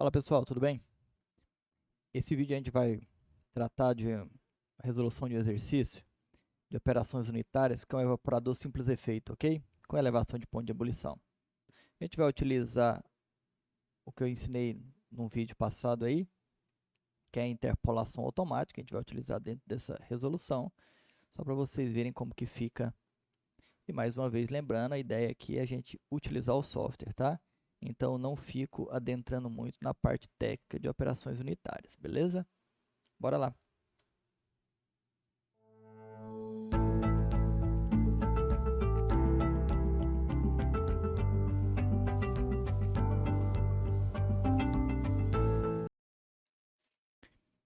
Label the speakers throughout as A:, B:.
A: Fala pessoal, tudo bem? Esse vídeo a gente vai tratar de resolução de um exercício de operações unitárias com um evaporador simples efeito, ok? Com elevação de ponto de ebulição. A gente vai utilizar o que eu ensinei num vídeo passado aí, que é a interpolação automática. A gente vai utilizar dentro dessa resolução, só para vocês verem como que fica. E mais uma vez, lembrando, a ideia aqui é a gente utilizar o software, tá? Então, não fico adentrando muito na parte técnica de operações unitárias, beleza? Bora lá!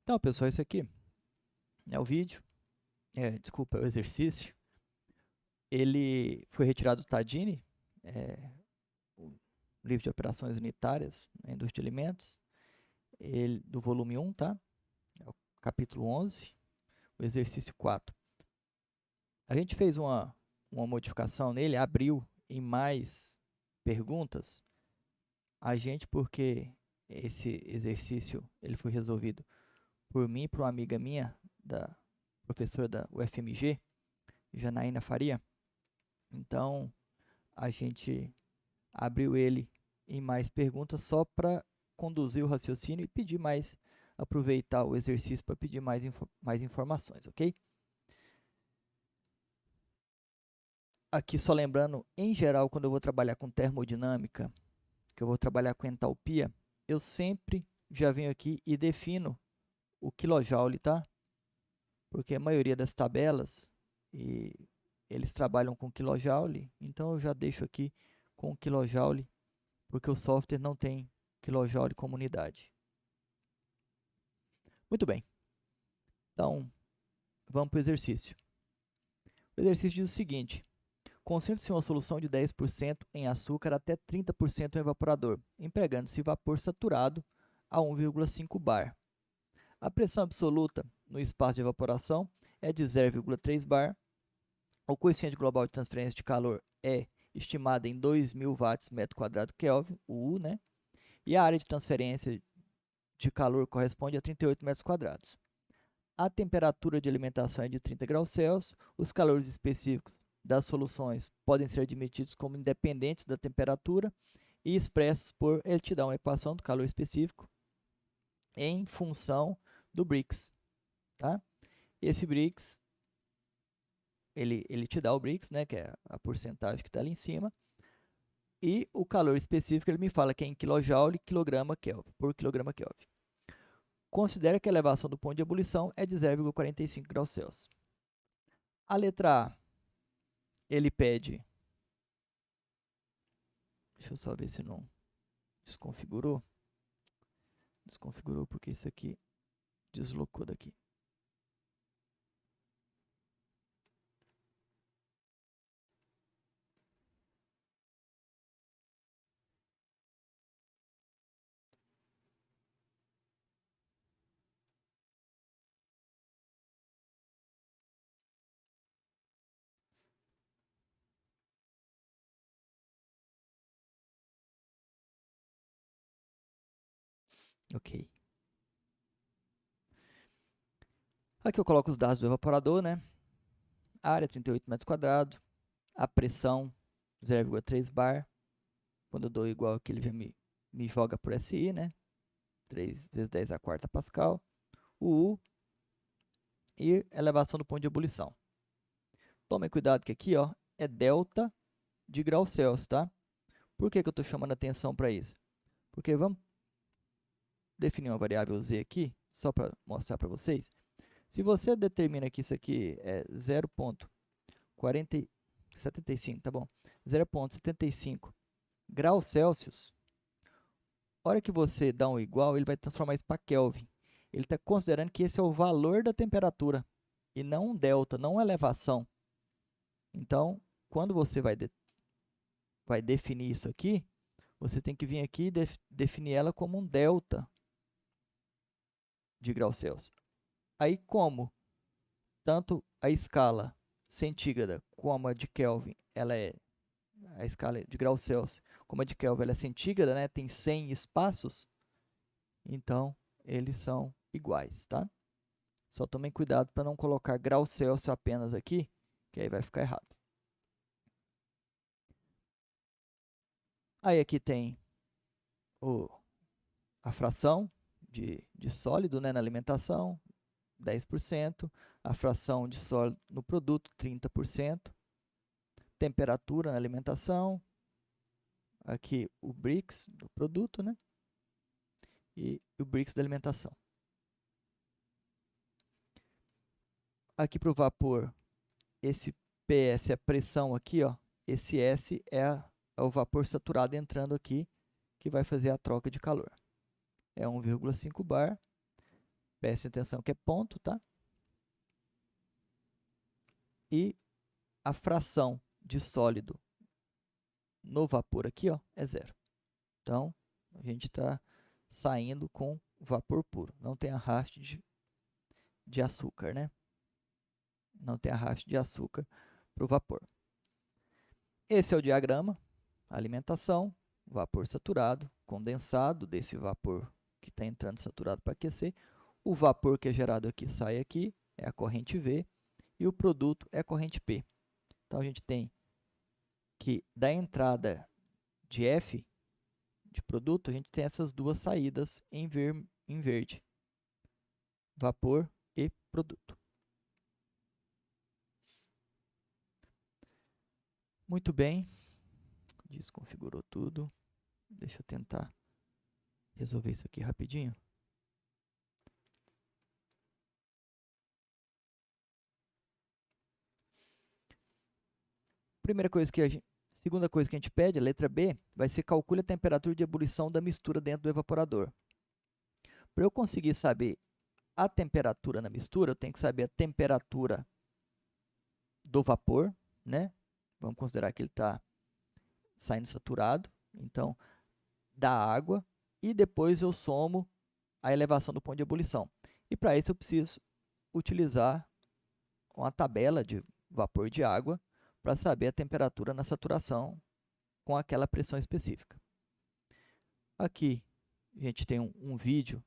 A: Então, pessoal, esse aqui é o vídeo, desculpa, é o exercício. Ele foi retirado do Tadini, o livro de operações unitárias na indústria de alimentos, do volume 1, tá? É o capítulo 11, o exercício 4. A gente fez uma modificação nele, abriu em mais perguntas. Porque esse exercício ele foi resolvido por mim e por uma amiga minha, da professora da UFMG, Janaína Faria. Então, a gente abriu ele em mais perguntas só para conduzir o raciocínio e pedir mais, aproveitar o exercício para pedir mais informações, ok? Aqui só lembrando, em geral, quando eu vou trabalhar com termodinâmica, que eu vou trabalhar com entalpia, eu sempre já venho aqui e defino o quilojoule, tá? Porque a maioria das tabelas, eles trabalham com quilojoule, então eu já deixo aqui com quilojoule, porque o software não tem quilojoule como unidade. Muito bem. Então, vamos para o exercício. O exercício diz o seguinte: concentre-se em uma solução de 10% em açúcar até 30% em evaporador, empregando-se vapor saturado a 1,5 bar. A pressão absoluta no espaço de evaporação é de 0,3 bar. O coeficiente global de transferência de calor é estimado em 2.000 watts metro quadrado Kelvin, o U, né? E a área de transferência de calor corresponde a 38 metros quadrados. A temperatura de alimentação é de 30 graus Celsius. Os calores específicos das soluções podem ser admitidos como independentes da temperatura e expressos por, ele te dá uma equação do calor específico em função do Brix, tá? Esse Brix, ele te dá o Brix, né, que é a porcentagem que está ali em cima, e o calor específico ele me fala que é em kJ, quilograma Kelvin, por quilograma Kelvin. Considere que a elevação do ponto de ebulição é de 0,45 graus Celsius. A letra A, ele pede, deixa eu só ver se não desconfigurou. Desconfigurou porque isso aqui deslocou daqui. Ok. Aqui eu coloco os dados do evaporador, né? A área 38 metros quadrados, a pressão 0,3 bar. Quando eu dou igual aqui, ele já me joga por SI, né? 3 vezes 10 a quarta Pascal. O U e elevação do ponto de ebulição. Tomem cuidado que aqui, ó, é delta de graus Celsius, tá? Por que eu estou chamando atenção para isso? Porque vamos definir uma variável z aqui, só para mostrar para vocês. Se você determina que isso aqui é 0,75, tá bom? 0,75 graus Celsius, a hora que você dá um igual, ele vai transformar isso para Kelvin. Ele está considerando que esse é o valor da temperatura e não um delta, não uma elevação. Então, quando você vai definir isso aqui, você tem que vir aqui e definir ela como um delta de graus Celsius. Aí, como tanto a escala centígrada como a de Kelvin, ela é a escala de graus Celsius, como a de Kelvin ela é centígrada, né, tem 100 espaços, Então, eles são iguais, tá? Só tomem cuidado para não colocar grau Celsius apenas aqui, que aí vai ficar errado. Aí aqui tem a fração de sólido, né, na alimentação, 10%. A fração de sólido no produto, 30%. Temperatura na alimentação. Aqui o Brix do produto, né? E o Brix da alimentação. Aqui para o vapor, esse PS é a pressão aqui, ó. Esse S é o vapor saturado entrando aqui, que vai fazer a troca de calor. É 1,5 bar. Preste atenção que é ponto, tá? E a fração de sólido no vapor aqui, ó, é 0. Então, a gente está saindo com vapor puro. Não tem arraste de açúcar, né? Não tem arraste de açúcar para o vapor. Esse é o diagrama. Alimentação, vapor saturado, condensado desse vapor que está entrando saturado para aquecer. O vapor que é gerado aqui sai aqui, é a corrente V, e o produto é a corrente P. Então, a gente tem que da entrada de F, de produto, a gente tem essas duas saídas em verde. Vapor e produto. Muito bem. Desconfigurou tudo. Deixa eu tentar resolver isso aqui rapidinho. Segunda coisa que a gente pede, a letra B, vai ser calcule a temperatura de ebulição da mistura dentro do evaporador. Para eu conseguir saber a temperatura na mistura, eu tenho que saber a temperatura do vapor, né? Vamos considerar que ele está saindo saturado, então, da água, e depois eu somo a elevação do ponto de ebulição. E para isso eu preciso utilizar uma tabela de vapor de água para saber a temperatura na saturação com aquela pressão específica. Aqui a gente tem um vídeo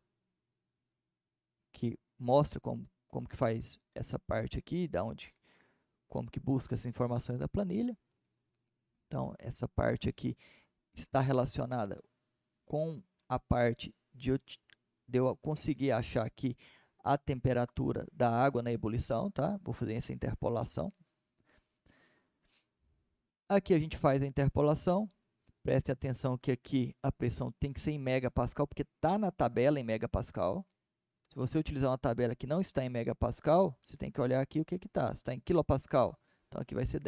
A: que mostra como que faz essa parte aqui, como que busca as informações da planilha. Então, essa parte aqui está relacionada com a parte de eu conseguir achar aqui a temperatura da água na ebulição, tá? Vou fazer essa interpolação. Aqui a gente faz a interpolação. Preste atenção que aqui a pressão tem que ser em megapascal, porque está na tabela em megapascal. Se você utilizar uma tabela que não está em megapascal, você tem que olhar aqui o que está. Se está em quilopascal, então aqui vai ser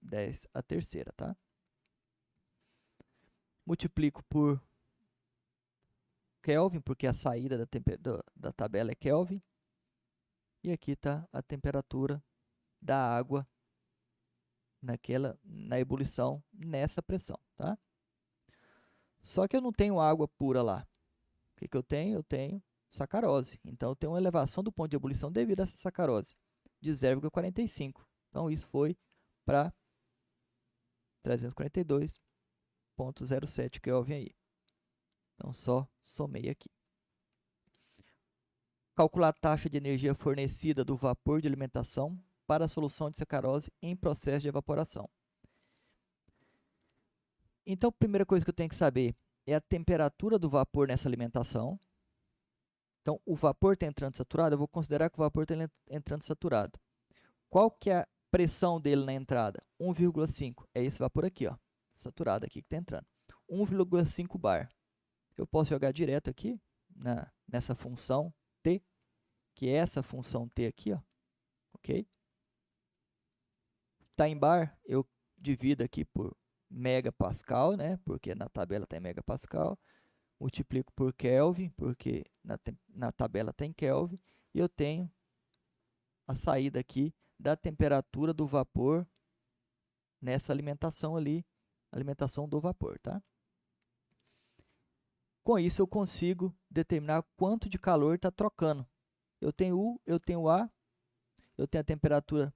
A: 10 a terceira, tá? Multiplico por Kelvin, porque a saída da tabela é Kelvin. E aqui está a temperatura da água na ebulição, nessa pressão, tá? Só que eu não tenho água pura lá. O que eu tenho? Eu tenho sacarose. Então, eu tenho uma elevação do ponto de ebulição devido a essa sacarose de 0,45. Então, isso foi para 342,07 Kelvin aí. Então, só somei aqui. Calcular a taxa de energia fornecida do vapor de alimentação para a solução de sacarose em processo de evaporação. Então, a primeira coisa que eu tenho que saber é a temperatura do vapor nessa alimentação. Então, o vapor está entrando saturado, eu vou considerar que o vapor está entrando saturado. Qual que é a pressão dele na entrada? 1,5. É esse vapor aqui, ó, saturado aqui que está entrando. 1,5 bar. Eu posso jogar direto aqui nessa função T, que é essa função T aqui, ó, ok? Está em bar, eu divido aqui por megapascal, né? Porque na tabela está em megapascal. Multiplico por Kelvin, porque na tabela tem Kelvin. E eu tenho a saída aqui da temperatura do vapor nessa alimentação ali, alimentação do vapor, tá? Com isso, eu consigo determinar quanto de calor está trocando. Eu tenho U, eu tenho A, eu tenho a temperatura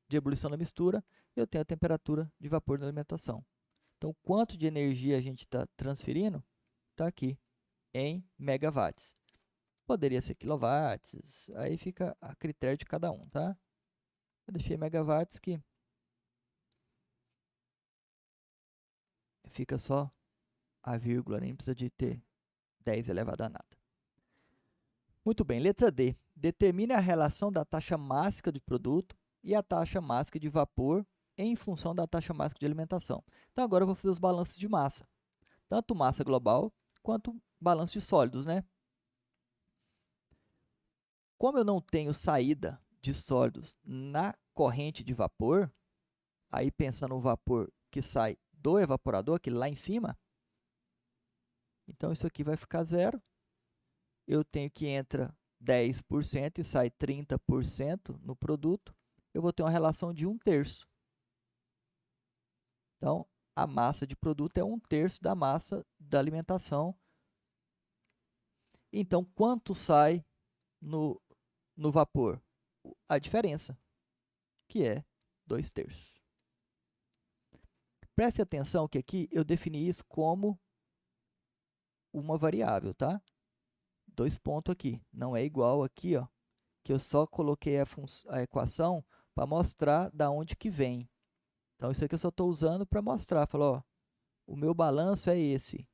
A: de ebulição da mistura, eu tenho a temperatura de vapor da alimentação. Então, quanto de energia a gente está transferindo? Está aqui, em megawatts. Poderia ser quilowatts, aí fica a critério de cada um, tá? Eu deixei megawatts que fica só a vírgula, nem precisa de ter 10 elevado a nada. Muito bem, letra D. Determine a relação da taxa máxima de produto e a taxa máxima de vapor em função da taxa máxima de alimentação. Então, agora eu vou fazer os balanços de massa. Tanto massa global, quanto balanço de sólidos, né? Como eu não tenho saída de sólidos na corrente de vapor, aí pensando no vapor que sai do evaporador, aquele lá em cima, então isso aqui vai ficar zero. Eu tenho que entra 10% e sai 30% no produto, eu vou ter uma relação de 1/3. Então, a massa de produto é 1/3 da massa da alimentação. Então, quanto sai no vapor? A diferença, que é 2/3. Preste atenção que aqui eu defini isso como uma variável, tá? 2 pontos aqui. Não é igual aqui, ó, que eu só coloquei a equação para mostrar da onde que vem. Então, isso aqui eu só estou usando para mostrar. Falou, ó, o meu balanço é esse.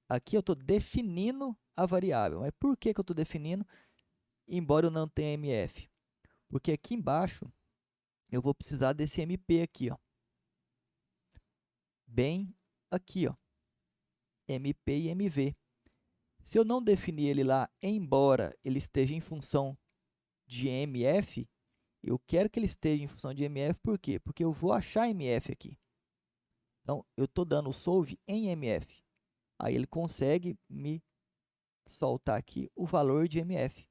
A: Aqui eu estou definindo a variável. Mas por que eu estou definindo, embora eu não tenha MF? Porque aqui embaixo eu vou precisar desse MP aqui, ó. Bem aqui, ó. MP e MV. Se eu não definir ele lá, embora ele esteja em função de MF, eu quero que ele esteja em função de MF, por quê? Porque eu vou achar MF aqui. Então, eu estou dando o solve em MF. Aí ele consegue me soltar aqui o valor de MF.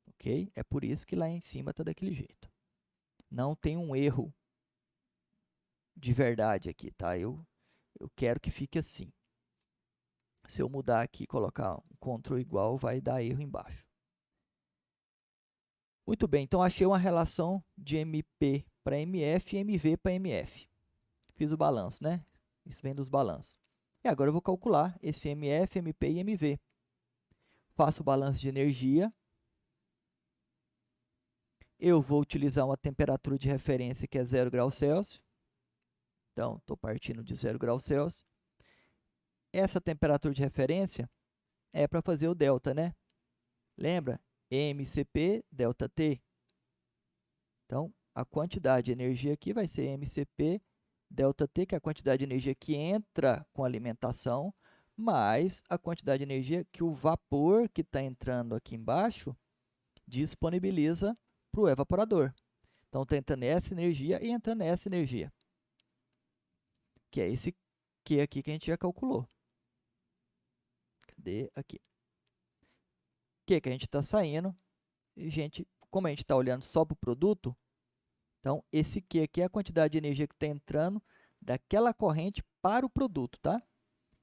A: Ok? É por isso que lá em cima está daquele jeito. Não tem um erro de verdade aqui, tá? Eu quero que fique assim. Se eu mudar aqui e colocar um Ctrl igual, vai dar erro embaixo. Muito bem, então achei uma relação de MP para MF e MV para MF. Fiz o balanço, né? Isso vem dos balanços. E agora eu vou calcular esse MF, MP e MV. Faço o balanço de energia. Eu vou utilizar uma temperatura de referência que é 0 graus Celsius. Então, estou partindo de 0 graus Celsius. Essa temperatura de referência é para fazer o delta, né? Lembra? MCP, delta T. Então, a quantidade de energia aqui vai ser MCP, delta T, que é a quantidade de energia que entra com a alimentação, mais a quantidade de energia que o vapor que está entrando aqui embaixo disponibiliza para o evaporador. Então, está entrando essa energia e entrando essa energia, que é esse Q aqui que a gente já calculou. Cadê? Aqui. Q que a gente está saindo. E, gente, como a gente está olhando só para o produto, então, esse Q aqui é a quantidade de energia que está entrando daquela corrente para o produto, tá?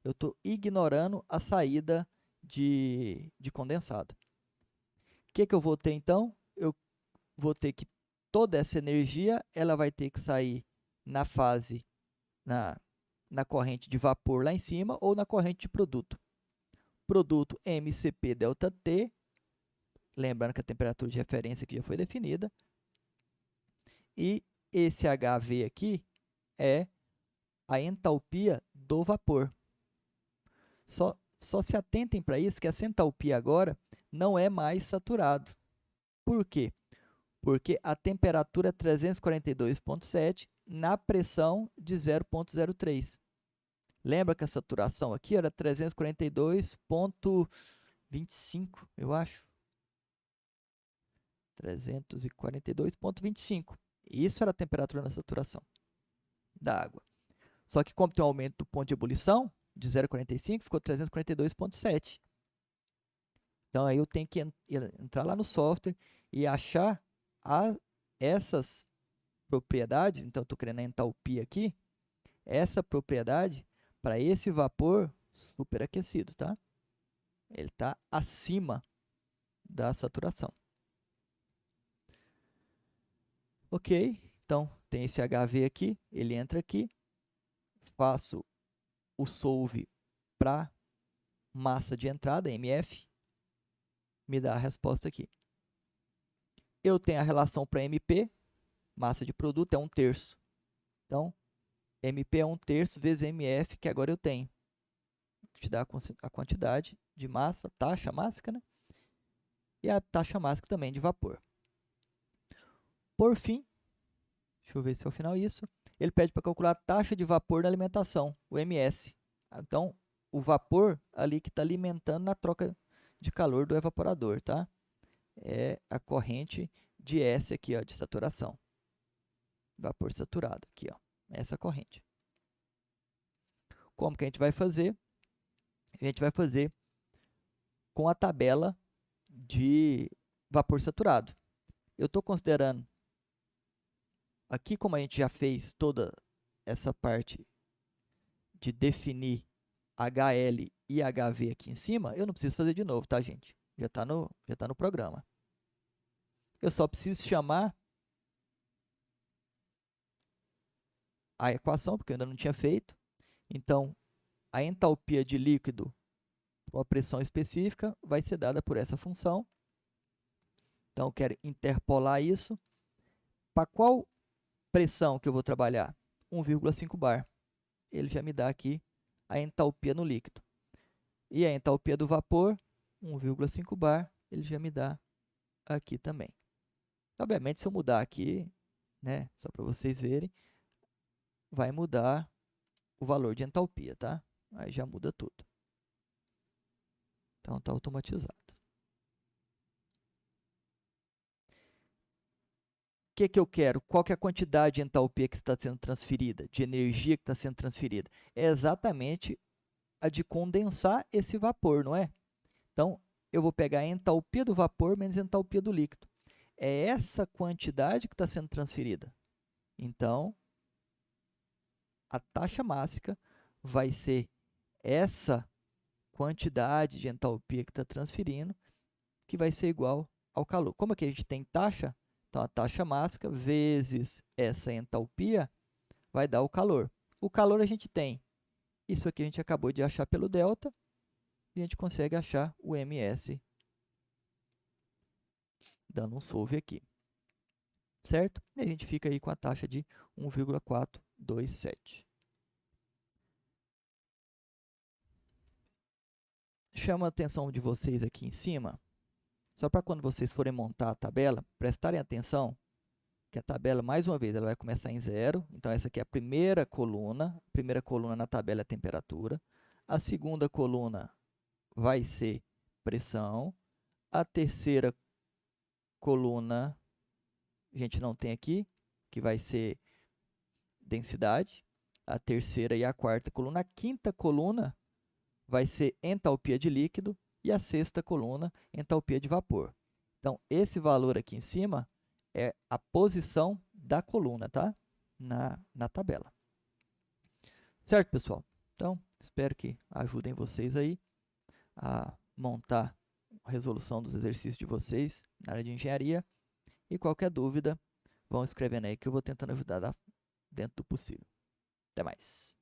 A: Eu estou ignorando a saída de condensado. O que eu vou ter, então? Eu vou ter que toda essa energia ela vai ter que sair na fase, na corrente de vapor lá em cima ou na corrente de produto. Produto MCP delta T, lembrando que a temperatura de referência aqui já foi definida. E esse HV aqui é a entalpia do vapor. Só se atentem para isso, que essa entalpia agora não é mais saturado. Por quê? Porque a temperatura é 342,7 na pressão de 0,03. Lembra que a saturação aqui era 342,25, eu acho. 342,25. Isso era a temperatura na saturação da água. Só que como tem um aumento do ponto de ebulição, de 0,45, ficou 342,7. Então, aí eu tenho que entrar lá no software e achar essas propriedades. Então, estou querendo a entalpia aqui. Essa propriedade para esse vapor superaquecido, tá? Ele está acima da saturação. Ok, então tem esse HV aqui, ele entra aqui, faço o solve para massa de entrada, MF, me dá a resposta aqui. Eu tenho a relação para MP, massa de produto é 1/3. Então, MP é 1/3 vezes MF, que agora eu tenho. Te dá a quantidade de massa, taxa mássica, né? E a taxa mássica também de vapor. Por fim, deixa eu ver se é o final isso, ele pede para calcular a taxa de vapor da alimentação, o MS. Então, o vapor ali que está alimentando na troca de calor do evaporador, tá? É a corrente de S aqui, ó, de saturação. Vapor saturado aqui, ó, essa corrente. Como que a gente vai fazer? A gente vai fazer com a tabela de vapor saturado. Eu estou considerando, aqui como a gente já fez toda essa parte de definir HL e HV aqui em cima, eu não preciso fazer de novo, tá, gente? Já está no programa. Eu só preciso chamar a equação, porque eu ainda não tinha feito. Então, a entalpia de líquido com a pressão específica vai ser dada por essa função. Então, eu quero interpolar isso. Para qual pressão que eu vou trabalhar? 1,5 bar. Ele já me dá aqui a entalpia no líquido. E a entalpia do vapor, 1,5 bar, ele já me dá aqui também. Obviamente, se eu mudar aqui, né, só para vocês verem, vai mudar o valor de entalpia, tá? Aí já muda tudo. Então, está automatizado. O que eu quero? Qual que é a quantidade de entalpia que está sendo transferida, de energia que está sendo transferida? É exatamente a de condensar esse vapor, não é? Então, eu vou pegar a entalpia do vapor menos a entalpia do líquido. É essa quantidade que está sendo transferida. Então, a taxa mássica vai ser essa quantidade de entalpia que está transferindo, que vai ser igual ao calor. Como aqui a gente tem taxa, então a taxa mássica vezes essa entalpia vai dar o calor. O calor a gente tem, isso aqui a gente acabou de achar pelo delta, e a gente consegue achar o MS dando um solve aqui. Certo? E a gente fica aí com a taxa de 1,427. Chama a atenção de vocês aqui em cima, só para quando vocês forem montar a tabela, prestarem atenção que a tabela, mais uma vez, ela vai começar em 0. Então, essa aqui é a primeira coluna na tabela é a temperatura. A segunda coluna vai ser pressão. A terceira coluna, a gente não tem aqui, que vai ser densidade. A terceira e a quarta coluna. A quinta coluna vai ser entalpia de líquido. E a sexta coluna, entalpia de vapor. Então, esse valor aqui em cima é a posição da coluna, tá? Na tabela. Certo, pessoal? Então, espero que ajudem vocês aí a montar a resolução dos exercícios de vocês na área de engenharia. E qualquer dúvida, vão escrevendo aí que eu vou tentando ajudar dentro do possível. Até mais!